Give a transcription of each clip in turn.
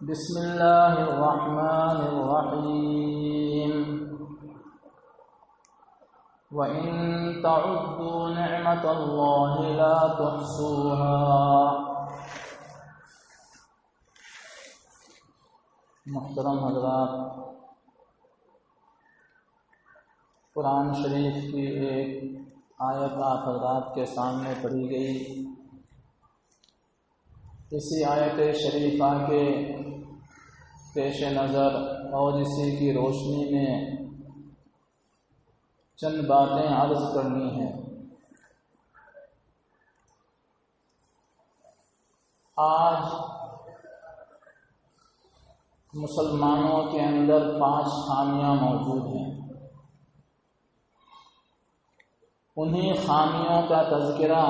بسم اللہ الرحمن الرحیم وَإِن تَعُدُّوا نِعْمَةَ اللَّهِ لَا تُحْصُوهَا۔ محترم حضرات، قرآن شریف کی ایک آیت آپ حضرات کے سامنے پڑھی گئی۔ اسی آیت شریفہ کے پیش نظر اور اسی کی روشنی میں چند باتیں عرض کرنی ہیں۔ آج مسلمانوں کے اندر 5 خامیاں موجود ہیں۔ انہی خامیوں کا تذکرہ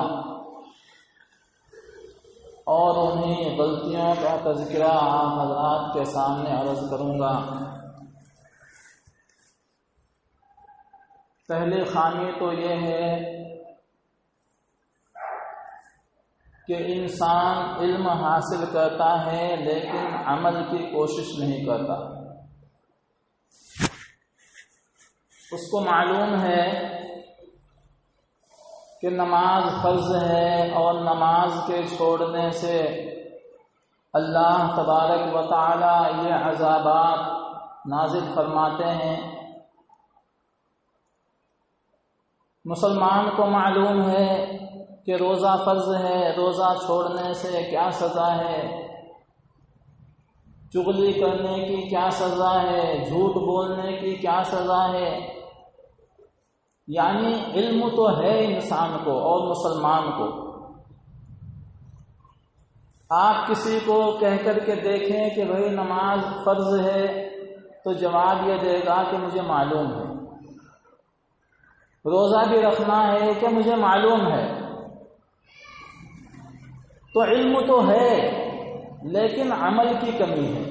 اور انہی غلطیوں کا تذکرہ آپ حضرات کے سامنے عرض کروں گا۔ پہلی خامی تو یہ ہے کہ انسان علم حاصل کرتا ہے لیکن عمل کی کوشش نہیں کرتا۔ اس کو معلوم ہے کہ نماز فرض ہے اور نماز کے چھوڑنے سے اللہ تبارک و تعالی یہ عذابات نازل فرماتے ہیں۔ مسلمان کو معلوم ہے کہ روزہ فرض ہے، روزہ چھوڑنے سے کیا سزا ہے، چغلی کرنے کی کیا سزا ہے، جھوٹ بولنے کی کیا سزا ہے۔ یعنی علم تو ہے انسان کو اور مسلمان کو۔ آپ کسی کو کہہ کر کے دیکھیں کہ بھئی نماز فرض ہے تو جواب یہ دے گا کہ مجھے معلوم ہے۔ روزہ بھی رکھنا ہے کہ مجھے معلوم ہے۔ تو علم تو ہے لیکن عمل کی کمی ہے۔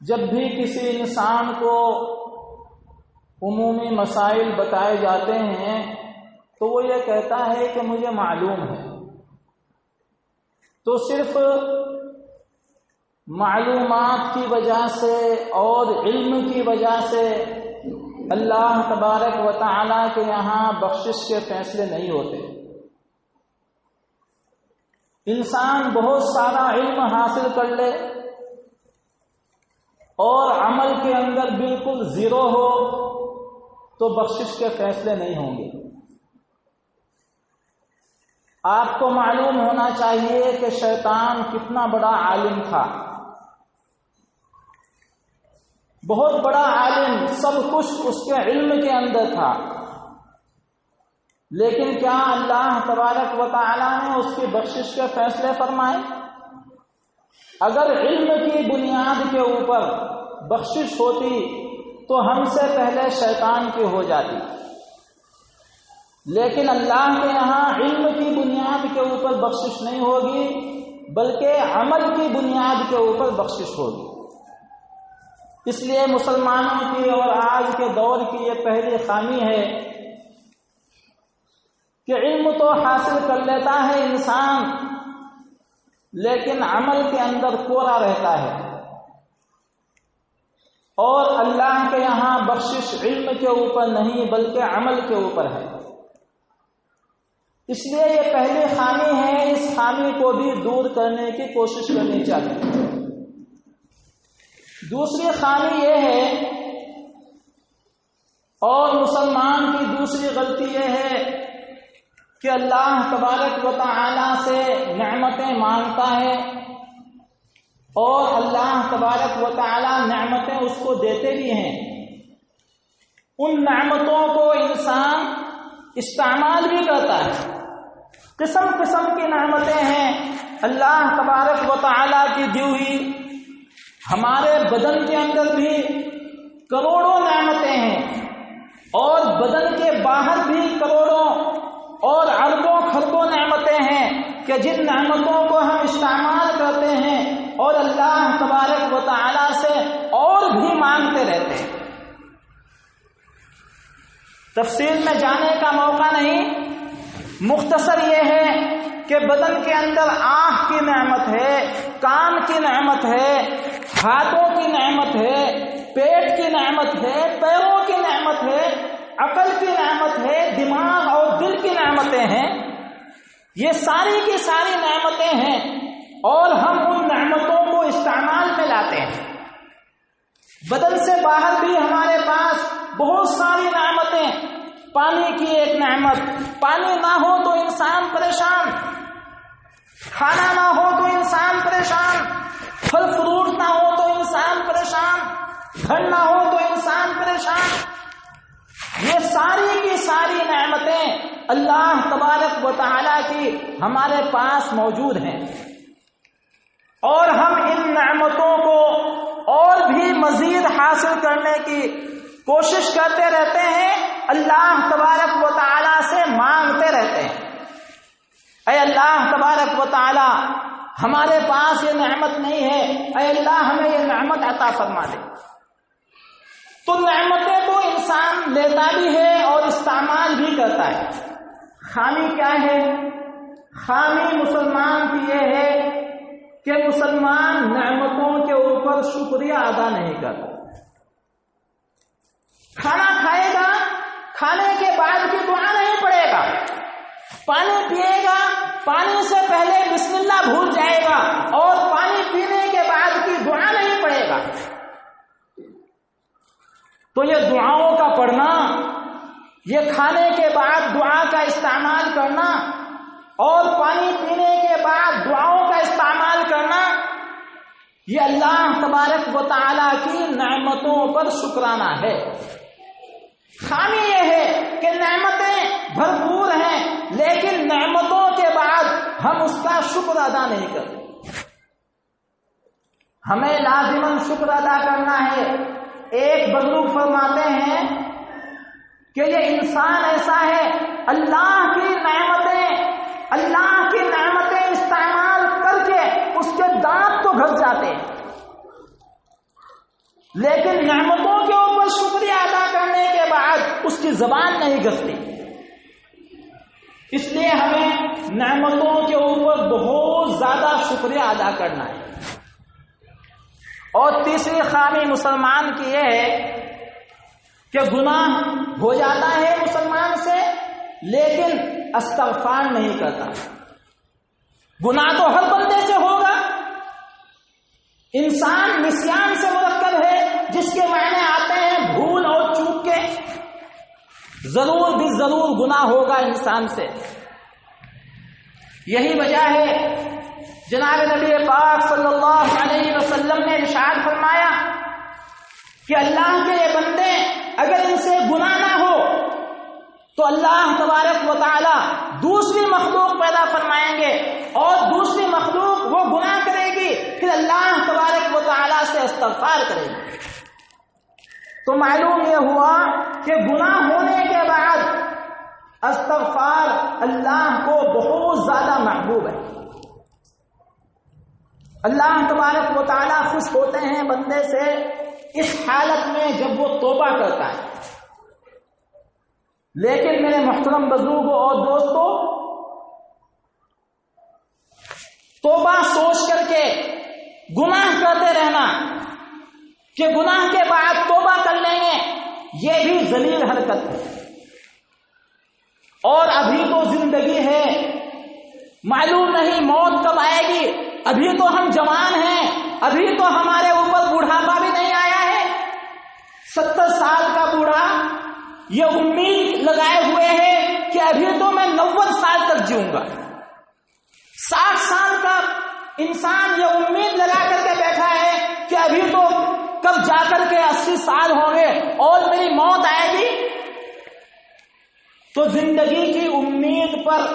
جب بھی کسی انسان کو عمومی مسائل بتائے جاتے ہیں تو وہ یہ کہتا ہے کہ مجھے معلوم ہے۔ تو صرف معلومات کی وجہ سے اور علم کی وجہ سے اللہ تبارک و تعالی کے یہاں بخشش کے فیصلے نہیں ہوتے۔ انسان بہت سارا علم حاصل کر لے اور عمل کے اندر بالکل زیرو ہو تو بخشش کے فیصلے نہیں ہوں گے۔ آپ کو معلوم ہونا چاہیے کہ شیطان کتنا بڑا عالم تھا، بہت بڑا عالم، سب کچھ اس کے علم کے اندر تھا، لیکن کیا اللہ تبارک و تعالی نے اس کی بخشش کے فیصلے فرمائے؟ اگر علم کی بنیاد کے اوپر بخشش ہوتی تو ہم سے پہلے شیطان کی ہو جاتی، لیکن اللہ کے یہاں علم کی بنیاد کے اوپر بخشش نہیں ہوگی بلکہ عمل کی بنیاد کے اوپر بخشش ہوگی۔ اس لیے مسلمانوں کی اور آج کے دور کی یہ پہلی خامی ہے کہ علم تو حاصل کر لیتا ہے انسان لیکن عمل کے اندر کوڑا رہتا ہے، اور اللہ کے یہاں بخشش علم کے اوپر نہیں بلکہ عمل کے اوپر ہے۔ اس لیے یہ پہلی خامی ہے، اس خامی کو بھی دور کرنے کی کوشش کرنی چاہیے۔ دوسری خامی یہ ہے اور مسلمان کی دوسری غلطی یہ ہے کہ اللہ تبارک و تعالی سے نعمتیں مانگتا ہے اور اللہ تبارک و تعالی نعمتیں اس کو دیتے بھی ہیں۔ ان نعمتوں کو انسان استعمال بھی کرتا ہے۔ قسم قسم کی نعمتیں ہیں اللہ تبارک و تعالی کی دی ہوئی۔ ہمارے بدن کے اندر بھی کروڑوں نعمتیں ہیں اور بدن کے باہر بھی کروڑوں اور اربوں خربوں نعمتیں ہیں کہ جن نعمتوں کو ہم استعمال کرتے ہیں اور اللہ تبارک و تعالی سے اور بھی مانگتے رہتے ہیں۔ تفصیل میں جانے کا موقع نہیں، مختصر یہ ہے کہ بدن کے اندر آنکھ کی نعمت ہے، کان کی نعمت ہے، ہاتھوں کی نعمت ہے، پیٹ کی نعمت ہے، پیروں کی نعمت ہے، عقل کی نعمت ہے، دماغ اور دل کی نعمتیں ہیں. یہ ساری کی ساری نعمتیں ہیں اور ہم ان نعمتوں کو استعمال میں لاتے ہیں. بدن سے باہر بھی ہمارے پاس بہت ساری نعمتیں. پانی کی ایک نعمت، پانی نہ ہو تو انسان پریشان، کھانا نہ ہو تو انسان پریشان، پھل فروٹ نہ ہو تو انسان پریشان، گھر نہ ہو تو انسان پریشان. یہ ساری کی ساری نعمتیں اللہ تبارک و تعالیٰ کی ہمارے پاس موجود ہیں اور ہم ان نعمتوں کو اور بھی مزید حاصل کرنے کی کوشش کرتے رہتے ہیں، اللہ تبارک و تعالیٰ سے مانگتے رہتے ہیں. اے اللہ تبارک و تعالیٰ، ہمارے پاس یہ نعمت نہیں ہے، اے اللہ ہمیں یہ نعمت عطا فرما دے. تو نعمتیں تو انسان لیتا بھی ہے اور استعمال بھی کرتا ہے. خامی کیا ہے؟ خامی مسلمان کی یہ ہے کہ مسلمان نعمتوں کے اوپر شکریہ ادا نہیں کرتا. کھانا کھائے گا، کھانے کے بعد کی دعا نہیں پڑے گا. پانی پیے گا، پانی سے پہلے بسم اللہ بھول جائے گا اور پانی پینے کے بعد کی دعا نہیں پڑے گا. تو یہ دعاؤں کا پڑھنا، یہ کھانے کے بعد دعا کا استعمال کرنا اور پانی پینے کے بعد دعاؤں کا استعمال کرنا، یہ اللہ تبارک و تعالیٰ کی نعمتوں پر شکرانہ ہے. خامی یہ ہے کہ نعمتیں بھرپور ہیں لیکن نعمتوں کے بعد ہم اس کا شکر ادا نہیں کرتے. ہمیں لازماً شکر ادا کرنا ہے. ایک بزرگ فرماتے ہیں کہ یہ انسان ایسا ہے، اللہ کی نعمتیں استعمال کر کے اس کے دانت تو گھس جاتے ہیں لیکن نعمتوں کے اوپر شکریہ ادا کرنے کے بعد اس کی زبان نہیں گھستی. اس لیے ہمیں نعمتوں کے اوپر بہت زیادہ شکریہ ادا کرنا ہے. اور تیسری خامی مسلمان کی یہ ہے کہ گناہ ہو جاتا ہے مسلمان سے لیکن استغفار نہیں کرتا. گناہ تو ہر بندے سے ہوگا. انسان نسیان سے مرکب ہے جس کے معنی آتے ہیں بھول اور چوک کے. ضرور بھی ضرور گناہ ہوگا انسان سے. یہی وجہ ہے جناب نبی پاک صلی اللہ علیہ وسلم نے ارشاد فرمایا کہ اللہ کے یہ بندے اگر ان سے گناہ نہ ہو تو اللہ تبارک و تعالی دوسری مخلوق پیدا فرمائیں گے اور دوسری مخلوق وہ گناہ کرے گی، پھر اللہ تبارک و تعالی سے استغفار کرے گی. تو معلوم یہ ہوا کہ گناہ ہونے کے بعد استغفار اللہ کو بہت زیادہ محبوب ہے. اللہ تبارک و تعالیٰ خوش ہوتے ہیں بندے سے اس حالت میں جب وہ توبہ کرتا ہے. لیکن میرے محترم بزرگوں اور دوستوں، توبہ سوچ کر کے گناہ کرتے رہنا کہ گناہ کے بعد توبہ کر لیں گے، یہ بھی ذلیل حرکت ہے. اور ابھی تو زندگی ہے، معلوم نہیں موت کب آئے گی. ابھی تو ہم جوان ہیں، ابھی تو ہمارے اوپر بوڑھاپا بھی نہیں آیا ہے. 70 سال کا بوڑھا یہ امید لگائے ہوئے ہے کہ ابھی تو میں 90 سال تک جیوں گا. 60 سال کا انسان یہ امید لگا کر کے بیٹھا ہے کہ ابھی تو کب جا کر کے 80 سال ہوں گے اور میری موت آئے گی. تو زندگی کی امید پر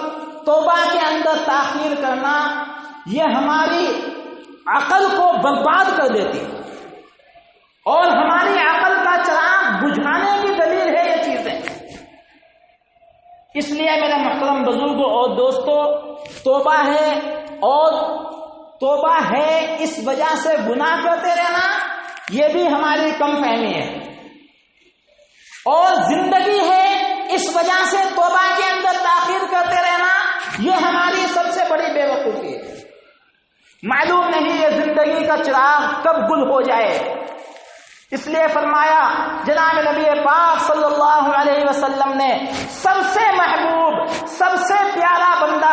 توبہ کے اندر تاخیر کرنا یہ ہماری عقل کو برباد کر دیتی اور ہماری عقل کا چراغ بجھانے کی دلیل ہے یہ چیزیں. اس لیے میرے محترم بزرگوں اور دوستوں، توبہ ہے اور توبہ ہے اس وجہ سے گناہ کرتے رہنا یہ بھی ہماری کم فہمی ہے، اور زندگی ہے اس وجہ سے توبہ کے اندر تاخیر کرتے رہنا یہ ہماری سب سے بڑی معلوم نہیں یہ زندگی کا چراغ کب گل ہو جائے. اس لیے فرمایا جناب نبی پاک صلی اللہ علیہ وسلم نے سب سے محبوب سب سے پیارا بندہ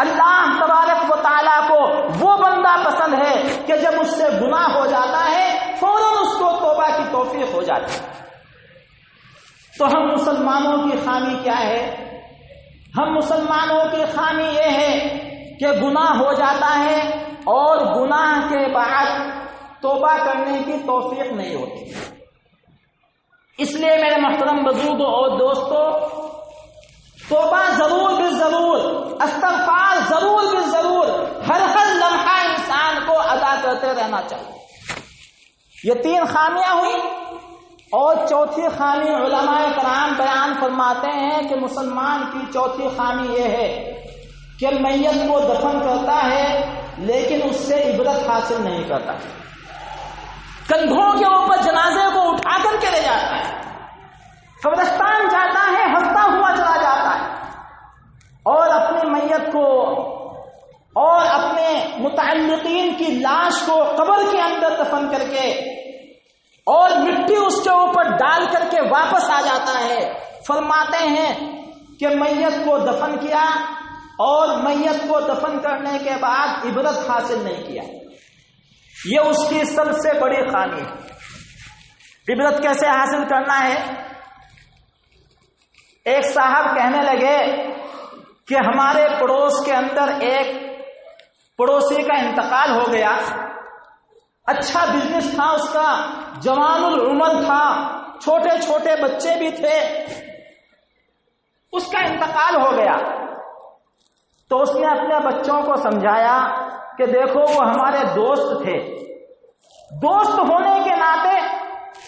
اللہ تبارک و تعالیٰ کو وہ بندہ پسند ہے کہ جب اس سے گناہ ہو جاتا ہے فوراً اس کو توبہ کی توفیق ہو جاتی ہے. تو ہم مسلمانوں کی خامی کیا ہے؟ ہم مسلمانوں کی خامی یہ ہے کہ گناہ ہو جاتا ہے اور گناہ کے بعد توبہ کرنے کی توفیق نہیں ہوتی. اس لیے میرے محترم بزرگوں اور دوستوں، توبہ ضرور بھی ضرور، استغفار ضرور بھی ضرور ہر لمحہ انسان کو ادا کرتے رہنا چاہیے. یہ 3 خامیاں ہوئی. اور چوتھی خامی علماء کرام بیان فرماتے ہیں کہ مسلمان کی چوتھی خامی یہ ہے کہ میت کو دفن کرتا ہے لیکن اس سے عبرت حاصل نہیں کرتا. کندھوں کے اوپر جنازے کو اٹھا کر کے لے جاتا ہے، قبرستان جاتا ہے، ہنستا ہوا چلا جاتا ہے، اور اپنی میت کو اور اپنے متعلقین کی لاش کو قبر کے اندر دفن کر کے اور مٹی اس کے اوپر ڈال کر کے واپس آ جاتا ہے. فرماتے ہیں کہ میت کو دفن کیا اور میت کو دفن کرنے کے بعد عبرت حاصل نہیں کیا. یہ اس کی سب سے بڑی خامی ہے. عبرت کیسے حاصل کرنا ہے؟ ایک صاحب کہنے لگے کہ ہمارے پڑوس کے اندر ایک پڑوسی کا انتقال ہو گیا، اچھا بزنس تھا اس کا، جوان العمر تھا، چھوٹے چھوٹے بچے بھی تھے، اس کا انتقال ہو گیا. تو اس نے اپنے بچوں کو سمجھایا کہ دیکھو وہ ہمارے دوست تھے، دوست ہونے کے ناطے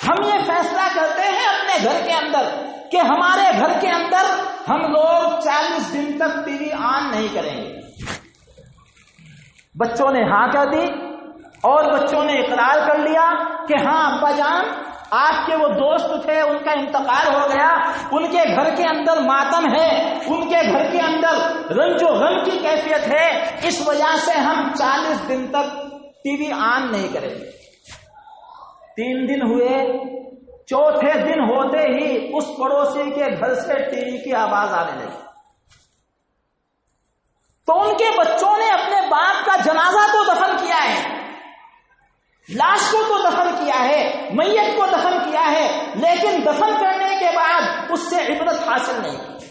ہم یہ فیصلہ کرتے ہیں اپنے گھر کے اندر کہ ہمارے گھر کے اندر ہم لوگ 40 دن تک ٹی وی آن نہیں کریں گے. بچوں نے ہاں کر دی اور بچوں نے اقرار کر لیا کہ ہاں ابا جان آپ کے وہ دوست تھے، ان کا انتقال ہو گیا، ان کے گھر کے اندر ماتم ہے، ان کے گھر کے اندر رنج و غم کی کیفیت ہے، اس وجہ سے ہم 40 دن تک ٹی وی آن نہیں کریں گے. 3 دن ہوئے، چوتھے دن ہوتے ہی اس پڑوسی کے گھر سے ٹی وی کی آواز آنے لگی. تو ان کے بچوں نے اپنے باپ کا جنازہ تو دفن کیا ہے، لاش کو تو دفن کیا ہے، میت کو دفن کیا ہے، لیکن دفن کرنے کے بعد اس سے عبرت حاصل نہیں کی.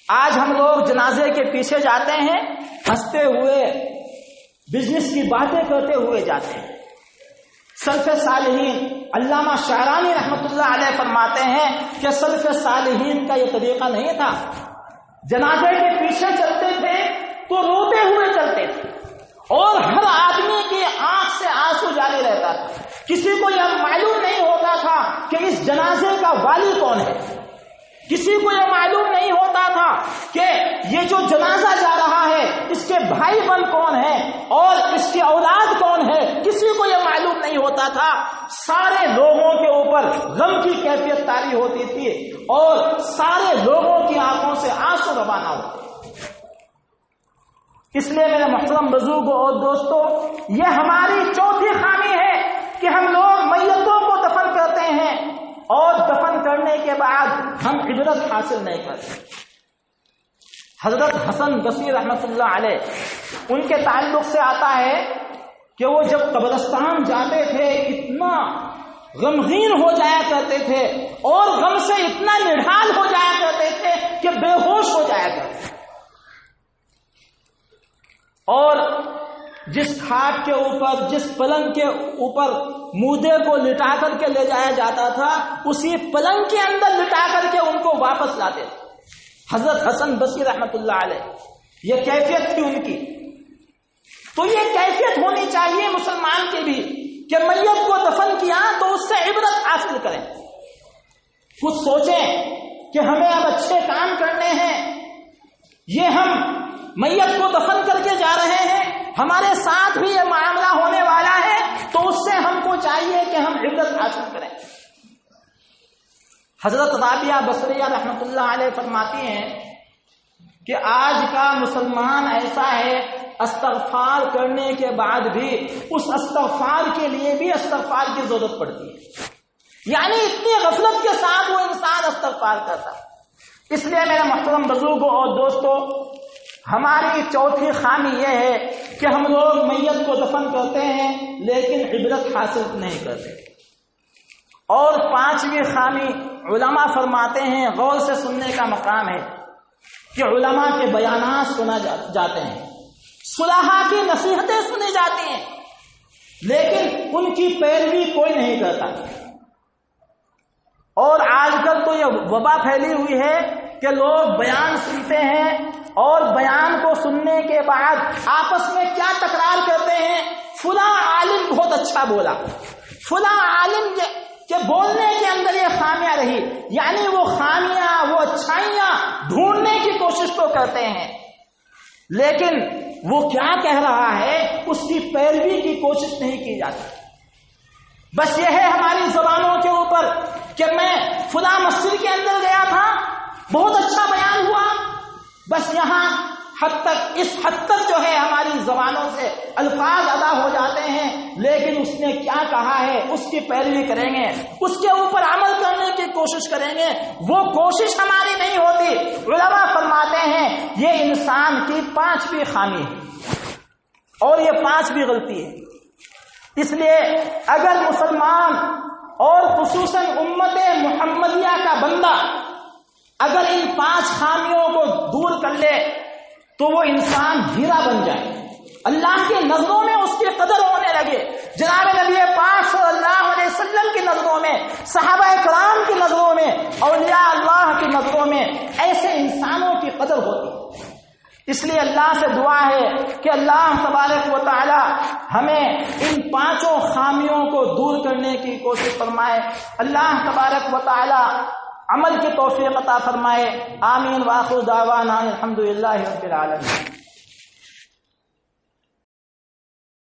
آج ہم لوگ جنازے کے پیچھے جاتے ہیں، ہنستے ہوئے بزنس کی باتیں کرتے ہوئے جاتے ہیں. سلف صالحین علامہ شعرانی رحمت اللہ علیہ فرماتے ہیں کہ سلف صالحین کا یہ طریقہ نہیں تھا. جنازے کے پیچھے چلتے تھے تو روتے ہوئے چلتے تھے اور ہر آدمی کی آنکھ سے آنسو جاری رہتا تھا. کسی کو یہ معلوم نہیں ہوتا تھا کہ اس جنازے کا والی کون ہے، کسی کو یہ معلوم نہیں ہوتا تھا کہ یہ جو جنازہ جا رہا ہے اس کے بھائی بہن کون ہے اور اس کی اولاد کون ہے، کسی کو یہ معلوم نہیں ہوتا تھا. سارے لوگوں کے اوپر غم کی کیفیت طاری ہوتی تھی اور سارے لوگوں کی آنکھوں سے آنسو روانہ ہوتے. اس لیے میرے محترم بزرگوں اور دوستوں، یہ ہماری چوتھی خامی ہے کہ ہم لوگ میتوں کو دفن کرتے ہیں اور دفن کرنے کے بعد ہم عبرت حاصل نہیں کرتے. حضرت حسن بصری رحمت اللہ علیہ، ان کے تعلق سے آتا ہے کہ وہ جب قبرستان جاتے تھے اتنا غمگین ہو جایا کرتے تھے اور غم سے اتنا نڈھال ہو جایا کرتے تھے کہ بے ہوش ہو جایا کرتے تھے. اور جس کھاٹ کے اوپر، جس پلنگ کے اوپر مردے کو لٹا کر کے لے جایا جاتا تھا، اسی پلنگ کے اندر لٹا کر کے ان کو واپس لاتے تھے. حضرت حسن بصری رحمت اللہ علیہ، یہ کیفیت تھی ان کی. تو یہ کیفیت ہونی چاہیے مسلمان کی بھی کہ میت کو دفن کیا تو اس سے عبرت حاصل کریں. کچھ سوچیں کہ ہمیں اب اچھے کام کرنے ہیں، یہ ہم میت کو دفن کر کے جا رہے ہیں، ہمارے ساتھ بھی یہ معاملہ ہونے والا ہے، تو اس سے ہم کو چاہیے کہ ہم عبرت حاصل کریں. حضرت رابعہ بصریہ رحمت اللہ علیہ فرماتی ہیں کہ آج کا مسلمان ایسا ہے استغفار کرنے کے بعد بھی اس استغفار کے لیے بھی استغفار کی ضرورت پڑتی ہے، یعنی اتنی غفلت کے ساتھ وہ انسان استغفار کرتا ہے۔ اس لیے میرے محترم بزرگوں اور دوستوں، ہماری چوتھی خامی یہ ہے کہ ہم لوگ میت کو دفن کرتے ہیں لیکن عبرت حاصل نہیں کرتے۔ اور پانچویں خامی علماء فرماتے ہیں، غور سے سننے کا مقام ہے کہ علماء کے بیانات سنا جاتے ہیں، صلحاء کی نصیحتیں سنی جاتی ہیں، لیکن ان کی پیروی کوئی نہیں کرتا۔ اور آج کل تو یہ وبا پھیلی ہوئی ہے کہ لوگ بیان سنتے ہیں اور بیان کو سننے کے بعد آپس میں کیا تکرار کرتے ہیں، فلاں عالم بہت اچھا بولا، فلاں عالم کے بولنے کے اندر یہ خامیاں رہی، یعنی وہ خامیاں، وہ اچھائیاں ڈھونڈنے کی کوشش تو کرتے ہیں، لیکن وہ کیا کہہ رہا ہے اس کی پیروی کی کوشش نہیں کی جاتی۔ بس یہ ہے ہماری زبانوں کے اوپر کہ میں فلاں مسجد کے اندر گیا تھا، بہت اچھا بیان ہوا، بس یہاں اس حد تک جو ہے ہماری زبانوں سے الفاظ ادا ہو جاتے ہیں، لیکن اس نے کیا کہا ہے اس کی پیروی کریں گے، اس کے اوپر عمل کرنے کی کوشش کریں گے، وہ کوشش ہماری نہیں ہوتی۔ علماء فرماتے ہیں یہ انسان کی پانچویں خامی ہے اور یہ پانچویں غلطی ہے۔ اس لیے اگر مسلمان اور خصوصاً امت محمدیہ کا بندہ اگر ان پانچ خامیوں کو دور کر لے تو وہ انسان ہیرا بن جائے، اللہ کی نظروں میں اس کی قدر ہونے لگے، جناب نبی پاک صلی اللہ علیہ وسلم کی نظروں میں، صحابہ کرام کی نظروں میں، اولیاء اللہ کی نظروں میں ایسے انسانوں کی قدر ہوتی ہے۔ اس لیے اللہ سے دعا ہے کہ اللہ تبارک و تعالی ہمیں ان پانچوں خامیوں کو دور کرنے کی کوشش فرمائے، اللہ تبارک و تعالی عمل کی توفیق عطا فرمائے۔ آمین۔ وآخر دعوانا الحمدللہ رب العالمین۔